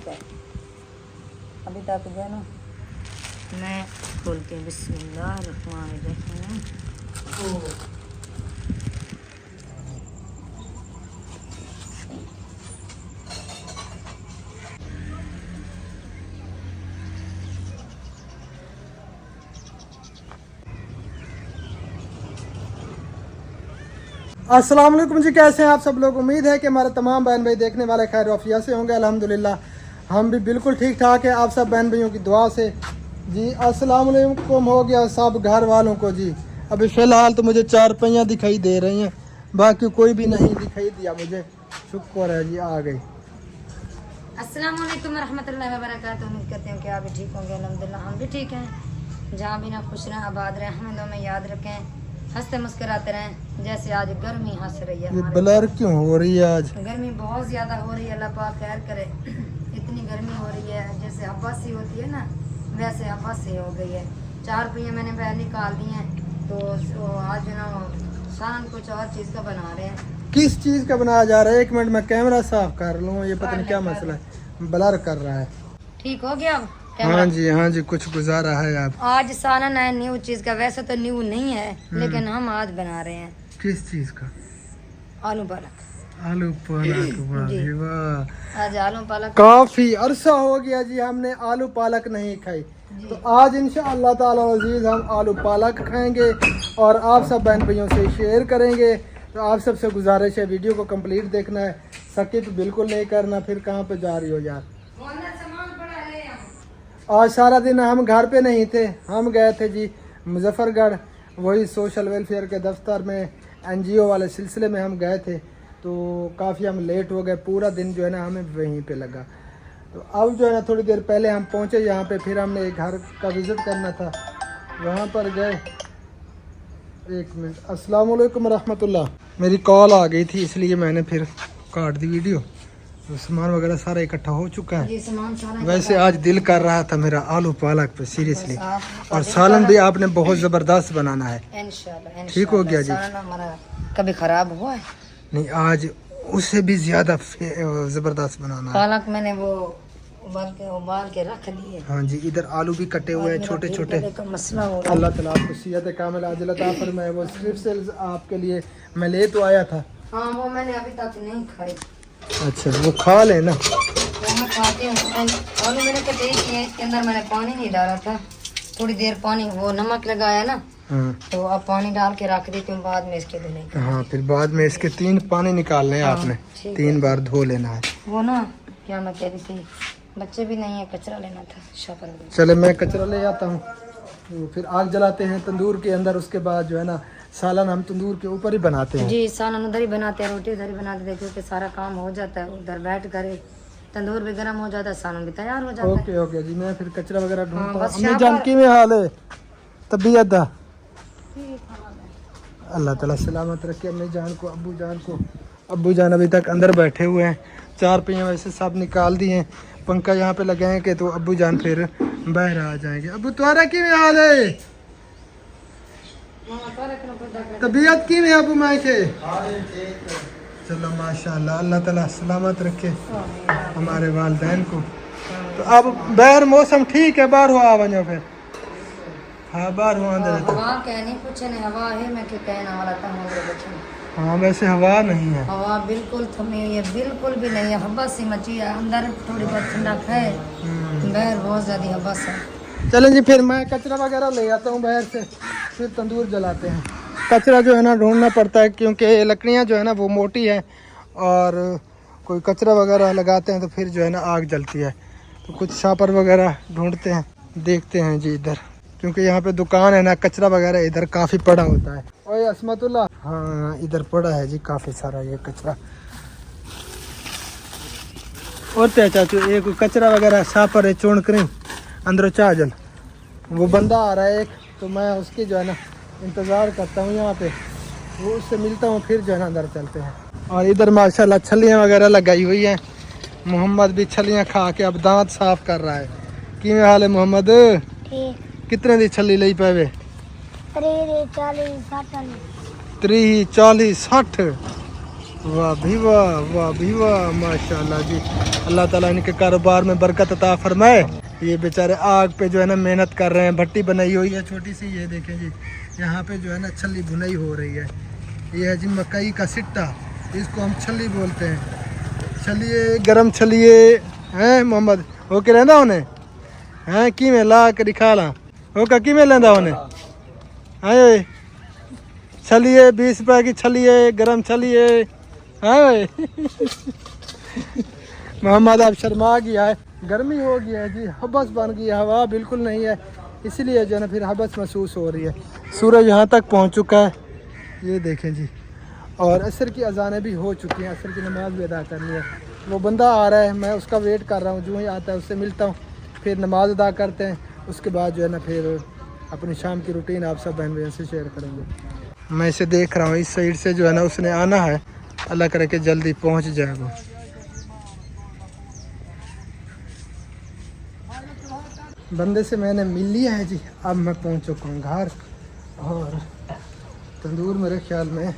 है। अभी तक जो है ना मैं खोल के बिस्मिल्लाहिर्रहमानिर्रहीम। अस्सलाम वालेकुम जी, कैसे हैं आप सब लोग। उम्मीद है कि हमारे तमाम बहन भाई देखने वाले खैर वफिया से होंगे। अल्हम्दुलिल्लाह हम भी बिल्कुल ठीक ठाक है, आप सब बहन भाइयों की दुआ से जी। अस्सलाम वालेकुम हो गया सब घर वालों को जी। अभी फ़िलहाल तो मुझे 4 पहियाँ दिखाई दे रही हैं, बाकी कोई भी नहीं दिखाई दिया मुझे। शुक्र है जी आ गई। अस्सलाम वालेकुम रहमतुल्लाहि व बरकातहू। उम्मीद करते हैं कि आप भी ठीक होंगे। अल्हम्दुलिल्लाह हम भी ठीक हैं। जहाँ भी ना खुश रहें, आबाद रहें, हमें दो में याद रखें, हंसते मुस्कुराते रहें। जैसे आज गर्मी हंस रही है, ये ब्लर क्यों हो रही है आज? गर्मी बहुत ज़्यादा हो रही है। अल्लाह पाक खैर करे। इतनी गर्मी हो रही है जैसे हब्बासी होती है ना, वैसे हब्बासी हो गई है। 4 पहिए मैंने पहले निकाल दिए हैं, तो आज ना सालन कुछ और चीज़ का बना रहे हैं। किस चीज़ का बनाया जा रहा है? 1 मिनट में कैमरा साफ कर लूँ, ये पता नहीं क्या मसला है, ब्लर कर रहा है। ठीक हो गया अब? हाँ जी कुछ गुजारा है आप। आज सालन है न्यू चीज़ का। वैसे तो न्यू नहीं है, लेकिन हम आज बना रहे हैं। किस चीज़ का? आलू पालक। आलू पालक, वाह वाह। आज आलू पालक काफी अरसा हो गया जी हमने आलू पालक नहीं खाई, तो आज इंशाअल्लाह ताला अजीज हम आलू पालक खाएंगे और आप सब बहन भाइयों से शेयर करेंगे। तो आप सबसे गुजारिश है वीडियो को कंप्लीट देखना है, स्किप बिल्कुल नहीं करना। फिर कहाँ पे जा रही हो यार? आज सारा दिन हम घर पे नहीं थे, हम गए थे जी मुजफ्फरगढ़, वही सोशल वेलफेयर के दफ्तर में, NGO वाले सिलसिले में हम गए थे। तो काफ़ी हम लेट हो गए, पूरा दिन जो है ना हमें वहीं पे लगा। तो अब जो है ना थोड़ी देर पहले हम पहुंचे यहाँ पे, फिर हमने एक घर का विज़िट करना था, वहाँ पर गए। 1 मिनट। अस्सलाम वालेकुम रहमतुल्लाह। मेरी कॉल आ गई थी इसलिए मैंने फिर काट दी वीडियो। तो सामान वगैरह सारा इकट्ठा हो चुका है। वैसे आज दिल कर रहा था मेरा आलू पालक पे सीरियसली, और सालन भी आपने बहुत ज़बरदस्त बनाना है। इंशाल्लाह ठीक हो गया जी। हमारा कभी खराब हुआ है? नहीं, आज उससे भी ज़्यादा ज़बरदस्त बनाना है। पालक मैंने वो उबाल के रख दिए। हाँ जी, इधर आलू भी कटे हुए हैं छोटे छोटे। मसला हो अल्लाह ताला आपको सेहत कामिल आजिल अता फरमाए। वो स्ट्रिप सेल्स आपके लिए मैं ले तो आया था। हाँ, वो मैंने अभी तक नहीं खाई। अच्छा, वो खा लेना। वो मैं खाती हूँ। आलू मैंने कटे किए, इसके अंदर मैंने पानी नहीं डाला था। थोड़ी देर पानी, वो नमक लगाया ना, हाँ तो अब पानी डाल के रख देती हूँ, बाद में इसके धोने का। हाँ, फिर बाद में इसके 3 पानी निकालने हैं आपने, 3 बार धो लेना है। वो ना क्या मैं कह रही थी, बच्चे भी नहीं है, कचरा लेना था शॉपर में। चले मैं कचरा ले आता हूँ। तो फिर आग जलाते हैं तंदूर के अंदर, उसके बाद जो है ना सालन हम तंदूर के ऊपर ही बनाते हैं। जी, सालन उधर ही बनाते हैं, रोटी उधर ही बनाते हैं, क्योंकि सारा काम हो जाता है उधर बैठ कर। तंदूर भी गर्म हो जाता है, सालन भी तैयार हो जाता है। ओके ओके जी, मैं फिर कचरा वगैरह ढूंढता हूँ। बस अम्मी जान की में हाल है? तबीयत दा अल्लाह ताला सलामत रखे अम्मी जान को, अब्बू जान को। अब्बू जान अभी तक अंदर बैठे हुए हैं। 4 पहिया वैसे सब निकाल दिए हैं, पंखा यहाँ पे लगाएंगे तो अब्बू जान फिर बाहर आ जाएंगे। अब्बू तुम्हारा की में हाल है? तबीयत की में अबू माई के? चलो माशाल्लाह, अल्लाह ताला सलामत रखे हमारे वालिदैन को। तो अब बाहर मौसम ठीक है, बाहर हुआ वजह फिर? हाँ, बाहर हुआ अंदर हवा कहनी कुछ नहीं, हवा है मैं क्या कहना वाला था हमारे बच्चे। हाँ, वैसे हवा नहीं है, हवा बिल्कुल थमी हुई है, बिल्कुल भी नहीं है, हवा सी मची है। अंदर थोड़ी बहुत ठंडक है, बाहर बहुत ज़्यादा हवा है। चलें जी, फिर मैं कचरा वगैरह ले आता हूँ बाहर से, फिर तंदूर जलाते हैं। कचरा जो है ना ढूंढना पड़ता है, क्योंकि लकड़ियाँ जो है ना वो मोटी है, और कोई कचरा वगैरह लगाते हैं तो फिर जो है ना आग जलती है। तो कुछ शापर वगैरह ढूंढते हैं, देखते हैं जी इधर, क्योंकि यहाँ पे दुकान है ना, कचरा वगैरह इधर काफ़ी पड़ा होता है। ओए असमतुल्ला, हाँ इधर पड़ा है जी काफ़ी सारा ये कचरा। और क्या चाचू, ये कोई कचरा वगैरह शापर है चोण करें अंदर चाजल। वो बंदा आ रहा है एक, तो मैं उसकी जो है ना इंतज़ार करता हूँ यहाँ पे, वो उससे मिलता हूँ, फिर जो है ना अंदर चलते हैं। और इधर माशाल्लाह छलियाँ वगैरह लगाई हुई हैं। मोहम्मद भी छलियाँ खा के अब दांत साफ कर रहा है। कि हाल है मोहम्मद? कितने दी छली ली पावे? 40 60। 30 40 60। वाह भी वाह, वाह भी वाह, माशाल्लाह जी। अल्लाह ताला इनके कारोबार में बरकत अता फरमाए। ये बेचारे आग पे जो है ना मेहनत कर रहे हैं, भट्टी बनाई हुई है छोटी सी, ये देखें जी। यहाँ पे जो है ना छल्ली भुनाई हो रही है। ये है जी मकई का सिट्टा, इसको हम छल्ली बोलते हैं। छलिए गरम छलिए हैं मोहम्मद होके रहंदा उन्हें हैं कि में ला के दिखा ला होका कि में लेंदा उन्हें हैं छलिए 20 रुपए की छलिए गरम छलिए हैं मोहम्मद आप शर्मा गया है, गर्मी हो गई है जी, हबस बन गई है, हवा बिल्कुल नहीं है, इसलिए जो है ना फिर हबस महसूस हो रही है। सूरज यहाँ तक पहुँच चुका है, ये देखें जी। और असर की अजानें भी हो चुकी हैं, असर की नमाज़ भी अदा करनी है। वो बंदा आ रहा है, मैं उसका वेट कर रहा हूँ, जो ही आता है उससे मिलता हूँ, फिर नमाज अदा करते हैं। उसके बाद जो है ना फिर अपनी शाम की रूटीन आप सब बहन बहन से शेयर करेंगे। मैं इसे देख रहा हूँ, इस साइड से जो है ना उसने आना है, अल्लाह करे कि जल्दी पहुँच जाए वो। बंदे से मैंने मिल लिया है जी, अब मैं पहुँच चुका हूँ घर और तंदूर मेरे ख्याल में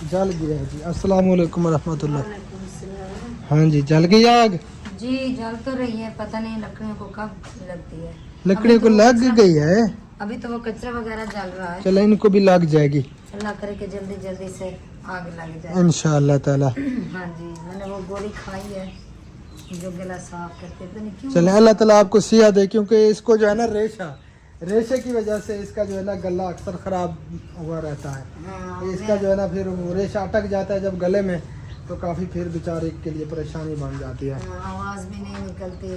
जल गया है जी। अस्सलाम वालेकुम रहमतुल्लाह। हाँ जी जल गई आग जी, जल तो रही है, पता नहीं लकड़ियों को कब लगती है। लकड़ियों को लग गई है, अभी तो वो कचरा वगैरह जल रहा है। चलो इनको भी लग जाएगी, अल्लाह करे कि जल्दी जल्दी से आग लग जाए इंशाअल्लाह ताला। हाँ जी, मैंने वो गोली खाई है जो गला साफ करते, पता नहीं क्यों। चले अल्लाह ताला आपको सिया दे, क्योंकि इसको जो है ना रेशे की वजह से इसका जो है ना गला अक्सर ख़राब हुआ रहता है। हाँ, इसका जो है ना फिर वो रेशा अटक जाता है जब गले में, तो काफ़ी फिर बेचारे के लिए परेशानी बन जाती है। आवाज़ भी नहीं निकलती,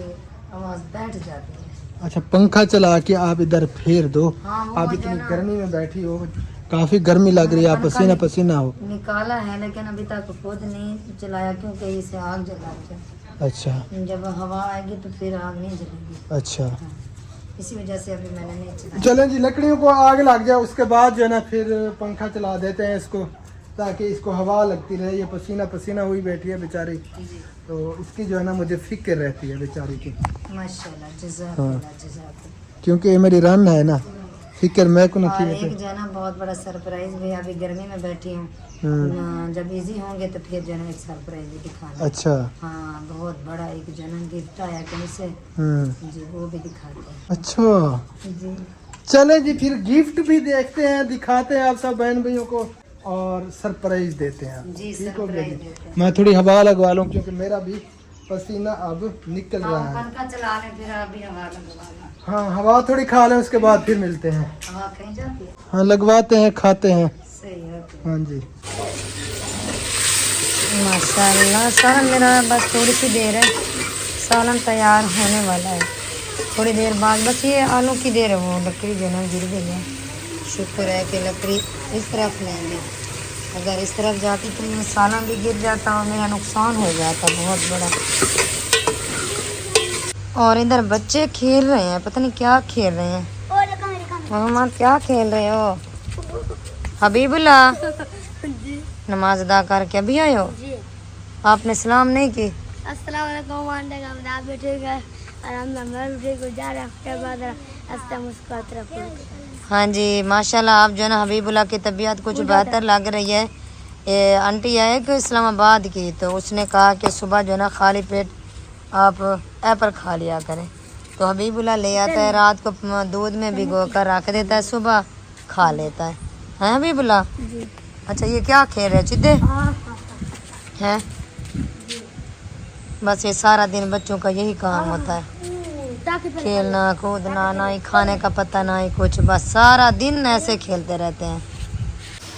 आवाज़ बैठ जाती है। अच्छा पंखा चला के आप इधर फेर दो, हाँ, वो आप जो इतनी ना- गर्मी में बैठी हो, काफ़ी गर्मी लग रही है, आप पसीना पसीना हो। निकाला है लेकिन अभी तक खुद नहीं चलाया क्योंकि इसे आग जला के, अच्छा जब हवा आएगी तो फिर आग नहीं जलेगी। अच्छा हाँ, इसी वजह से अभी मैंने नहीं चलाया। चलें जी, लकड़ियों को आग लग जाए उसके बाद जो है ना फिर पंखा चला देते हैं इसको, ताकि इसको हवा लगती रहे। ये पसीना पसीना हुई बैठी है बेचारी, जी, तो इसकी जो है ना मुझे फिक्र रहती है बेचारी की, माशाल्लाह, हाँ। जज़ाकल्लाह जज़ाकल्लाह। क्योंकि ये मेरी रन है ना, फिक्र मैं को और नहीं एक थी। जो है ना बहुत बड़ा सरप्राइज भी है, अभी गर्मी में बैठी हूँ, जब इजी होंगे तो फिर जो है ना एक सरप्राइज भी दिखाना। अच्छा हाँ, बहुत बड़ा एक जो है ना गिफ्ट आया कहीं से, जी, वो भी दिखाते हैं। अच्छा जी, चले जी, फिर गिफ्ट भी देखते हैं, दिखाते हैं आप सब बहन भाइयों को, और सरप्राइज देते हैं। जी, ठीक हो गया सरप्राइज जी। देते हैं। मैं थोड़ी हवा लगवा लूँ क्योंकि मेरा भी पसीना अब निकल रहा हाँ, है। पंखा चला लें फिर अभी हवा लगवाना। हाँ हवा थोड़ी खा लें, उसके बाद फिर मिलते हैं। हवा कहीं जाती है, हाँ लगवाते हैं, खाते हैं। सही है। हाँ जी माशाल्लाह, सालन मेरा बस थोड़ी सी देर है, सालन तैयार होने वाला है, थोड़ी देर बाद। बस ये आलू की देर है, वो लकड़ी जो है ना गिर गई है। शुक्र है कि लकड़ी इस तरफ लेंगे, अगर इस तरफ जाती तो ये सालन भी गिर जाता और मेरा नुकसान हो जाता बहुत बड़ा। और इधर बच्चे खेल रहे हैं, पता नहीं क्या खेल रहे हैं। मोहम्मद क्या खेल रहे हो? हबीबुल्ला, नमाज अदा करके अभी आए हो? आपने सलाम नहीं की? अस्सलाम वालेकुम, आप बैठे गए आराम से जा रहे हैं। हाँ जी, माशाल्लाह, आप जो है ना हबीबुल्ला की तबीयत कुछ बेहतर लग रही है। ये आंटी है कि इस्लामाबाद की, तो उसने कहा कि सुबह जो है ना खाली पेट आप एप्पल खा लिया करें, तो हबीबुल्ला ले आता है, रात को दूध में भिगो कर रख देता है, सुबह खा लेता है। हैं हबीबुल्ला? अच्छा, ये क्या खेल रहे चिद्दे हैं? बस ये सारा दिन बच्चों का यही काम होता है, खेलना कूदना, ना ही खाने का पता ना ही कुछ, बस सारा दिन ऐसे खेलते रहते हैं।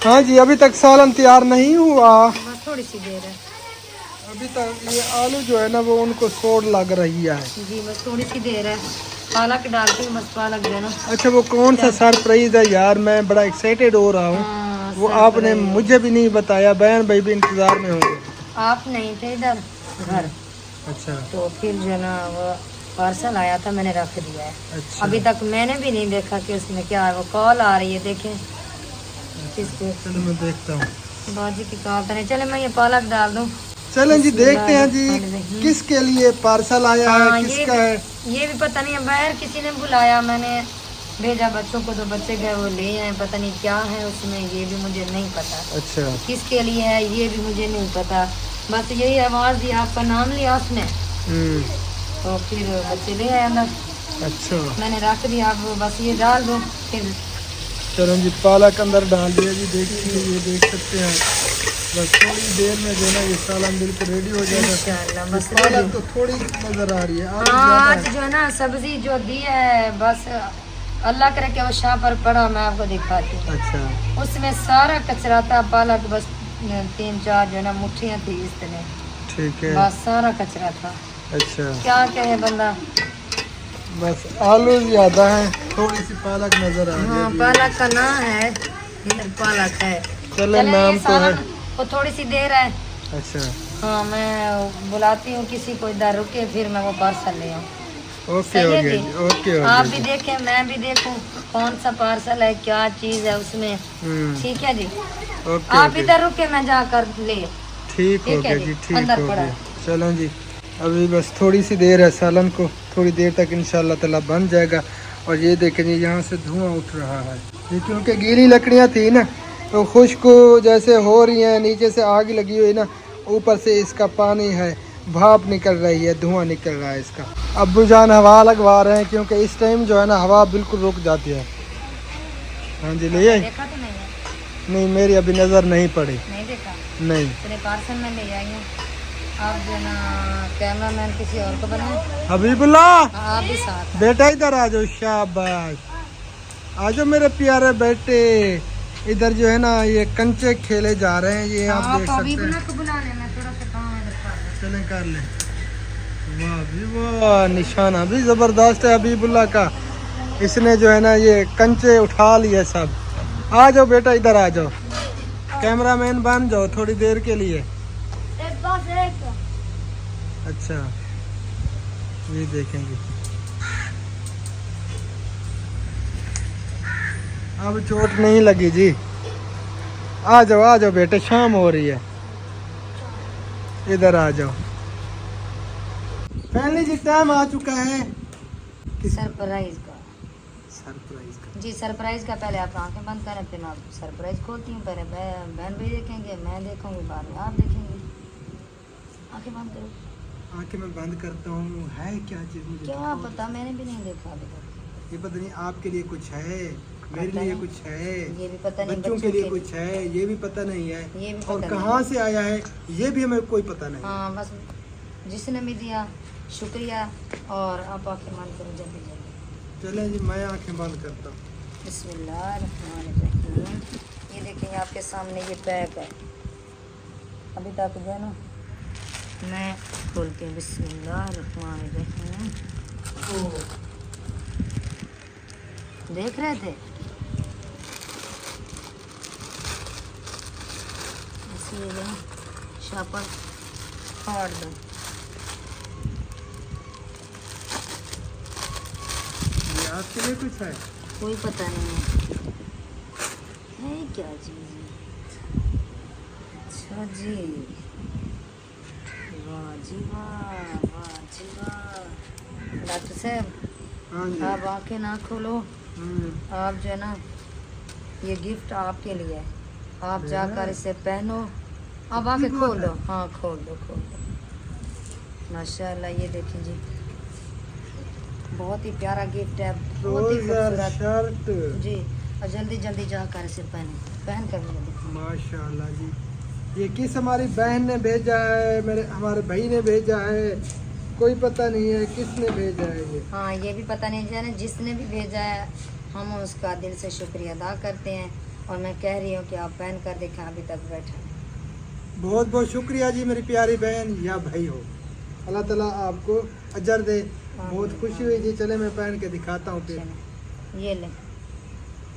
हाँ जी, अभी तक सालन तैयार नहीं हुआ, बस थोड़ी सी देर है अभी तक ये आलू जो है ना वो उनको सोड लग रही है। जी, बस थोड़ी सी देर है, पालक डालती हूँ, बस पालक जो है ना। अच्छा वो कौन सा सरप्राइज है यार, मैं बड़ा एक्साइटेड हो रहा हूँ। हाँ, वो आपने मुझे भी नहीं बताया, बहन भाई भी इंतजार में होंगे। आप नहीं थे इधर घर, अच्छा तो फिर जो है ना वो पार्सल आया था, मैंने रख दिया है। अच्छा अभी तक मैंने भी नहीं देखा कि उसमें क्या है। वो कॉल आ रही है, देखें किसको? चलो मैं देखता हूँ। बाजी की कॉल तो नहीं। चले मैं ये पालक डाल दूँ। चलें जी, देखते हैं जी किसके लिए पार्सल आया है, हाँ, किसका है। ये भी पता नहीं है, बाहर किसी ने बुलाया, मैंने भेजा बच्चों को, तो बच्चे गए वो ले आए, पता नहीं क्या है उसमें, ये भी मुझे नहीं पता। अच्छा किसके लिए है ये भी मुझे नहीं पता, बस यही आवाज़ दी, आपका नाम लिया उसने, तो फिर बच्चे ले आए अंदर। अच्छा मैंने रख दिया, अब बस ये डाल दो फिर। चलो जी, पालक अंदर डाल दिया जी। देखिए ये देख सकते हैं, बस थोड़ी देर में जो है ना ये सालन बिल्कुल रेडी हो जाएगा इंशाल्लाह। बस पालक तो थोड़ी नजर आ रही है, आलू हाँ, आज ज्यादा है। जो है ना सब्जी जो दी है, बस अल्लाह करे कि वो शाह पर पड़ा, मैं आपको दिखाती हूँ। अच्छा उसमें सारा कचरा था, पालक बस 3-4 जो है ना मुट्ठियाँ थी इस तरह, ठीक है। बस सारा कचरा था। अच्छा क्या कहे बंदा। बस आलू ज्यादा है, थोड़ी सी पालक नजर आ रही हाँ, है। पालक का ना है, इधर पालक है। चले चले, नाम ये तो है। सालन को थोड़ी सी देर है। अच्छा हाँ, मैं बुलाती हूँ किसी को, इधर रुके, फिर मैं वो पार्सल ले आऊँ। ओके हो सही है गया जी? जी, ओके हो आप गया भी जी। देखें, मैं भी देखूं कौन सा पार्सल है, क्या चीज़ है उसमें। ठीक है जी, ओके आप ओके, इधर रुके, मैं जाकर ले। ठीक हो ठीक है गया जी, जी, ठीक अंदर हो पड़ा गया। चलो जी, अभी बस थोड़ी सी देर है, सालन को थोड़ी देर तक इंशाल्लाह ताला बन जाएगा। और ये देखें जी, यहाँ से धुआं उठ रहा है, ये क्योंकि गीली लकड़ियाँ थी ना, तो खुश्क जैसे हो रही हैं, नीचे से आग लगी हुई ना, ऊपर से इसका पानी है, भाप निकल रही है, धुआं निकल रहा है इसका। अब्बू जान हवा लगवा रहे हैं, क्योंकि इस टाइम जो है ना हवा बिल्कुल रुक जाती है। हाँ जी, ले आई? देखा तो नहीं है? नहीं, मेरी अभी नज़र नहीं पड़ी। नहीं देखा? नहीं, चले पार्सल में ले आई हूँ। आप जो है ना कैमरामैन किसी और को बनाए, हबीबुल्लाह आप भी साथ हैं। बेटा इधर आ जाओ, शाबाश, आ जाओ मेरे प्यारे बेटे। इधर जो है ना ये कंचे खेले जा रहे हैं, ये आप देख अभी सकते हैं। को बुला लेना, थोड़ा सा काम है इधर। चलें कर ले। वाह भी वाह, निशाना भी जबरदस्त है हबीबुल्लाह का। इसने जो है ना ये कंचे उठा लिए सब। आ जाओ बेटा, इधर आ जाओ, कैमरामैन बन जाओ थोड़ी देर के लिए। अच्छा, ये देखेंगे, अब चोट नहीं लगी जी। आ जाओ बेटे, शाम हो रही है, इधर आ जाओ। फैमिली जी, टाइम आ चुका है सरप्राइज का। सरप्राइज का। जी, सरप्राइज का पहले आप आंखें बंद करें, फिर मैं सरप्राइज खोलती हूँ। पहले बहन भी देखेंगे, मैं देखूंगी, बाद में आप देखेंगे। आंखें बंद करो। आंखें मैं बंद करता हूँ, है क्या चीज़ मुझे क्या दिखाओ। पता, मैंने भी नहीं देखा अभी तक। ये पता नहीं आपके लिए कुछ है, मेरे पता लिए नहीं। कुछ है, ये भी पता नहीं, बच्चों के लिए कुछ है, ये भी पता नहीं है, ये भी और पता कहाँ से आया है ये भी हमें कोई पता नहीं। हाँ, बस जिसने भी दिया शुक्रिया। और आप आंखें बंद करो जल्दी जल्दी। चलें जी, मैं आंखें बंद करता हूँ। बिस्मिल्लाहिर्रहमानिर्रहीम। ये देखिए आपके सामने ये पैक है, अभी तक जो है ना मैं खोल के बिस्मिल्लाहिर्रहमानिर्रहीम। देख रहे थे? इसीलिए शापर फाड़ दो। ये आपके लिए कुछ है? कोई पता नहीं है क्या चीज़ है। अच्छा जी, वाह जी वाह, वाह जी वाह। डॉक्टर साहब, हाँ जी। आप आंखें ना खोलो, आप जो है ना ये गिफ्ट आपके लिए है, आप जाकर इसे पहनो। अब आके खोल दो, हाँ खोल दो खोल दो। माशाल्लाह, ये देखिए जी, बहुत ही प्यारा गिफ्ट है, बहुत ही खूबसूरत शर्ट जी। और जल्दी जल्दी जाकर इसे पहन कर मुझे दिखाओ। माशाल्लाह जी। ये किस हमारी बहन ने भेजा है, मेरे हमारे भाई ने भेजा है, कोई पता नहीं है किसने भेजा है ये। हाँ, ये भी पता नहीं जाने, जिसने भी भेजा है हम उसका दिल से शुक्रिया अदा करते हैं। और मैं कह रही हूँ कि आप पहन कर देखें, अभी तक बैठा है। बहुत बहुत शुक्रिया जी, मेरी प्यारी बहन या भाई हो, अल्लाह ताला आपको अजर दे। बहुत खुशी हुई जी। चले मैं पहन के दिखाता हूँ फिर। चलें, ये ले।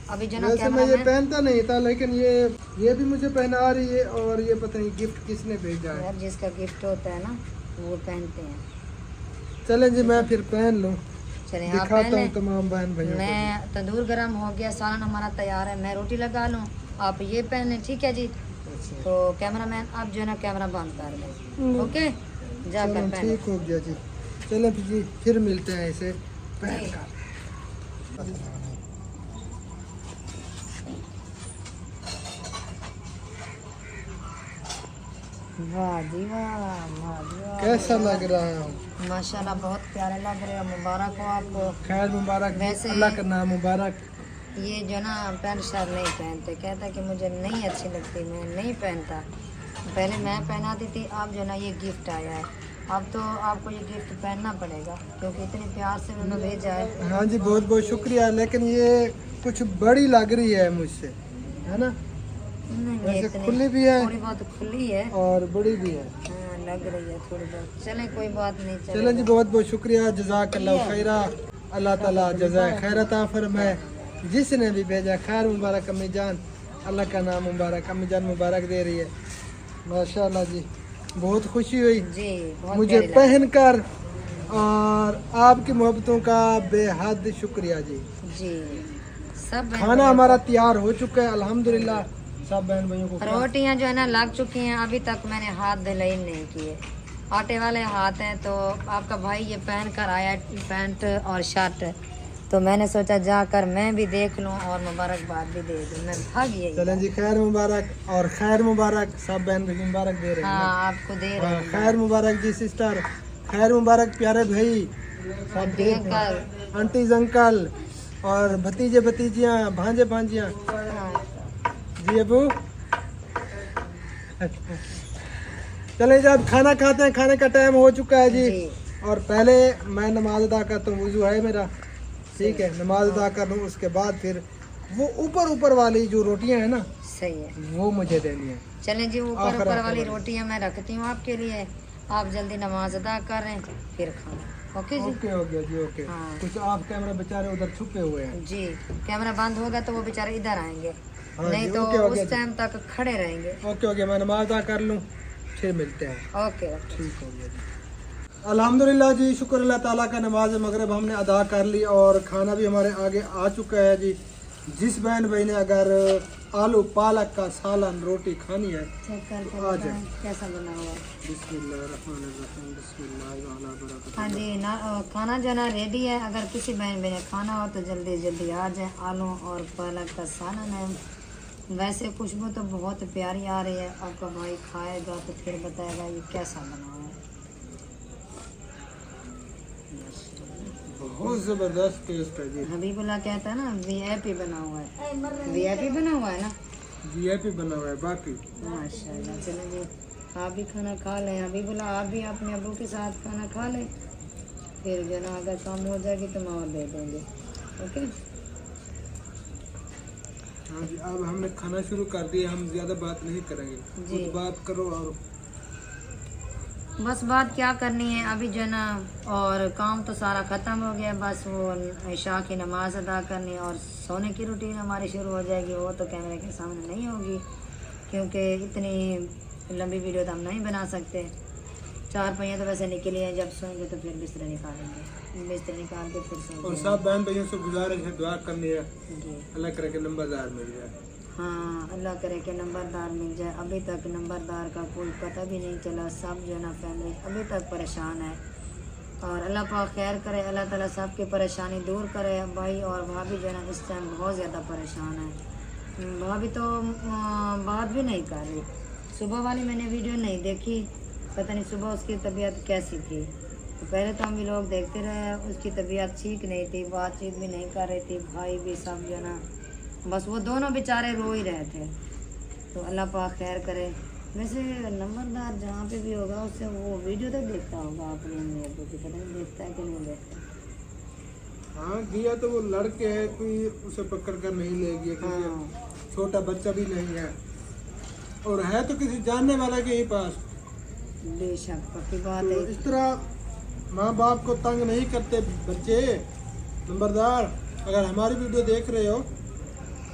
अभी जो ना वैसे मैं ये कैमरा पहनता नहीं था, लेकिन ये भी मुझे पहना रही है, और ये पता नहीं गिफ्ट किसने भेजा है। यार, जिसका गिफ्ट होता है ना वो पहनते हैं। चले जी, मैं फिर पहन लूँ, चलें, आप दिखाता पहन हूँ लें। तमाम बहन भाइयों को। मैं तंदूर गरम हो गया, सालन हमारा तैयार है, मैं रोटी लगा लूँ, आप ये पहन लें। ठीक है जी। अच्छा। तो कैमरामैन आप जो है ना कैमरा बंद कर दें। ओके, जाकर चलो पहन। ठीक हो गया जी। चलो जी, फिर मिलते हैं इसे पहन कर। वाह जी वाह, वाह जी वाह। कैसा लग रहा है? माशाल्लाह बहुत प्यारे लग रहे हो, मुबारक हो आपको। खैर मुबारक, वैसे अल्लाह का नाम मुबारक। ये जो ना पैंट शर्ट नहीं पहनते, कहता कि मुझे नहीं अच्छी लगती, मैं नहीं पहनता। पहले मैं पहनाती थी, अब जो ना ये गिफ्ट आया है, अब तो आपको ये गिफ्ट पहनना पड़ेगा क्योंकि इतने प्यार से उन्होंने भेजा है। हाँ जी, बहुत बहुत शुक्रिया, लेकिन ये कुछ बड़ी लग रही है मुझसे, है ना? नहीं, वैसे इतनी खुली भी है थोड़ी बहुत खुली है, और बड़ी भी है। हाँ, लग रही है थोड़ी बहुत। चले कोई बात नहीं, चलें जी, बहुत बहुत शुक्रिया, जज़ाकल्लाह खैरा। अल्लाह ताला जज़ाए खैर अता फरमाए। जिसने भी भेजा खैर मुबारक अम्मी जान, अल्लाह का नाम मुबारक, अम्मी जान मुबारक दे रही है। माशाल्लाह जी, बहुत खुशी हुई जी, बहुत मुझे प्यारी लगी। पहनकर, और आपकी मोहब्बतों का बेहद शुक्रिया जी। जी, सब बहन खाना हमारा तैयार हो चुका है अल्हम्दुलिल्लाह। सब बहन भाइयों को रोटियां जो है ना लग चुकी हैं, अभी तक मैंने हाथ धुलाई नहीं किए, आटे वाले हाथ हैं। तो आपका भाई ये पहन कर आया पैंट और शर्ट, तो मैंने सोचा जाकर मैं भी देख लूं और मुबारकबाद भी दे दूं। मैं भाग गई। चलें जी, खैर मुबारक और खैर मुबारक, सब बहन भाई मुबारक दे रहे हैं ना? हाँ, आपको दे रहे हाँ, हैं। खैर मुबारक जी सिस्टर, खैर मुबारक प्यारे भाई, सब आंटी देख रहे हैं। अंकल, आंटीज अंकल और भतीजे भतीजियाँ, भांजे भांजियाँ। हाँ, जी अबू, चले जब खाना खाते हैं, खाने का टाइम हो चुका है जी। जी। और पहले मैं नमाज अदा करता हूँ, वुजू है मेरा, ठीक है, नमाज अदा कर लूँ, उसके बाद फिर वो ऊपर वाली जो रोटियां है ना, सही है। वो मुझे देनी है। चलें जी, ऊपर आखिर ऊपर वाली आखिर रोटियां मैं रखती हूँ आपके लिए, आप जल्दी नमाज अदा कर रहे हैं फिर खाना। ओके जी। ओके हो गया जी, ओके। हाँ। कुछ आप कैमरा बेचारे उधर छुपे हुए हैं। जी, कैमरा बंद होगा तो वो बेचारे इधर आएंगे, हाँ नहीं जी, तो ओके, ओके उस जी। टाइम तक खड़े रहेंगे। ओके ओके, मैं नमाज अदा कर लूँ, फिर मिलते हैं। ओके। ठीक हो गया जी। अल्हम्दुलिल्लाह जी, शुक्र अल्लाह ताला का, नमाज मगरिब हमने अदा कर ली और खाना भी हमारे आगे आ चुका है जी। जिस बहन भाई ने अगर आलू पालक का सालन रोटी खानी है, चेक करके आ जाए। बताएं कैसा बना हुआ है। बिस्मिल्लाहिर्रहमानिर्रहीम, बिस्मिल्लाह। हाँ जी ना, खाना जो ना रेडी है। अगर किसी बहन ने खाना हो तो जल्दी जल्दी आ जाए। आलू और पालक का सालन है। वैसे खुशबू तो बहुत प्यारी आ रही है, आपका भाई खाएगा तो फिर बताएगा ये कैसा बना हुआ है। बहुत जबरदस्त टेस्ट है जी। हबीबुल्लाह कहता है ना वीआईपी बना हुआ है, वीआईपी बना हुआ है ना, वीआईपी बना हुआ है बाकी। माशाल्लाह। चलो जी, आप भी खाना खा लें। हबीबुल्लाह आप भी अपने अबू के साथ खाना खा लें, फिर जो ना अगर कम हो जाएगी तो मैं और दे देंगे। ओके। हाँ जी, अब हमने खाना शुरू कर दिया, हम ज्यादा बात नहीं करेंगे। जी। कुछ बात करो। और बस बात क्या करनी है, अभी जो ना और काम तो सारा ख़त्म हो गया, बस वो इशा की नमाज अदा करनी और सोने की रूटीन हमारी शुरू हो जाएगी। वो तो कैमरे के सामने नहीं होगी क्योंकि इतनी लंबी वीडियो तो हम नहीं बना सकते। 4 पहिए तो वैसे निकले हैं, जब सोएंगे तो फिर बिस्तर निकालेंगे, बिस्तर निकाल के फिर और सोएंगे। सब बहन भाइयों से गुजारिश है, दुआ करनी है, जी अल्लाह करे के नंबरदार मिल जाए। हाँ, अल्लाह करे कि नंबरदार मिल जाए। अभी तक नंबरदार का कोई पता भी नहीं चला, सब जो है ना फैमिली अभी तक परेशान है। और अल्लाह पाक खैर करे, अल्लाह ताला सबकी परेशानी दूर करे। भाई और भाभी जो है ना इस टाइम बहुत ज़्यादा परेशान है। भाभी तो बात भी नहीं कर रही। सुबह वाली मैंने वीडियो नहीं देखी, पता नहीं सुबह उसकी तबीयत कैसी थी। तो पहले तो हम भी लोग देखते रहे, उसकी तबीयत ठीक नहीं थी, बातचीत भी नहीं कर रही थी, भाई भी सब जो है ना बस वो दोनों बेचारे रो ही रहे थे। तो अल्लाह पाक खैर करे। वैसे नंबरदार जहाँ पे भी होगा उससे वो वीडियो तो देखता होगा अपने अम्मी अब्बू की, पता नहीं देखता है कि नहीं देखता। हाँ, दिया तो वो लड़के है, कोई उसे पकड़ कर नहीं ले गया क्योंकि हाँ छोटा बच्चा भी नहीं है और है तो किसी जानने वाले के ही पास। बेशक पक्की बात तो है। इस तरह माँ बाप को तंग नहीं करते बच्चे। नंबरदार, अगर हमारी वीडियो देख रहे हो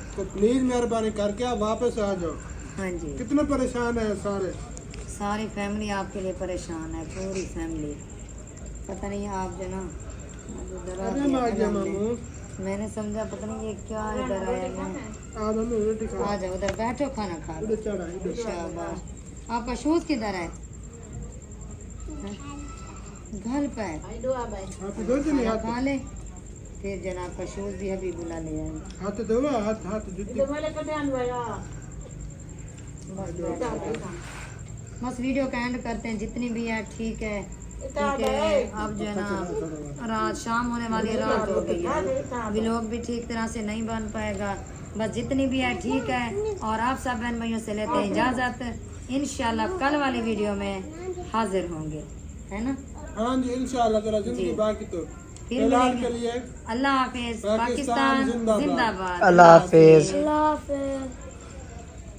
तो प्लीज मेहरबानी करके आप वापस आ जाओ। हाँ जी, कितने परेशान है सारे। सारी फैमिली आपके लिए परेशान है, पूरी फैमिली। पता नहीं आप जो ना मुझे डरा अरे दिया माँ था क्या हमने। मामू, मैंने समझा पता नहीं ये क्या इधर आया मैं। आ मम्मी रोटी खा। आ जाओ उधर बैठो, खाना खा लो। इधर चढ़ा, इधर। शाबाश। आपका शूज किधर है? घर पे है। हाथ धो के नहीं, खाना हाथ खा ले, फिर जनाब का शूज भी अभी बुला ले आएंगे। हाथ धो, हाथ हाथ जूती। बस बैठो। बस वीडियो का एंड करते हैं, जितनी भी है ठीक है, क्योंकि अब जो है ना रात शाम होने वाली है, रात हो गई है, अभी लोग भी ठीक तरह से नहीं बन पाएगा। बस जितनी भी है ठीक है, और आप सब बहन भाइयों से लेते हैं इजाज़त। इंशाल्लाह कल वाली वीडियो में हाजिर होंगे, है ना? हाँ जी इंशाल्लाह, जरा जिंदगी बाकी तो फिर ऐलान के मिलेंगे। लिए अल्लाह हाफिज, पाकिस्तान जिंदाबाद। अल्लाह हाफिज। अल्लाह हाफिज़।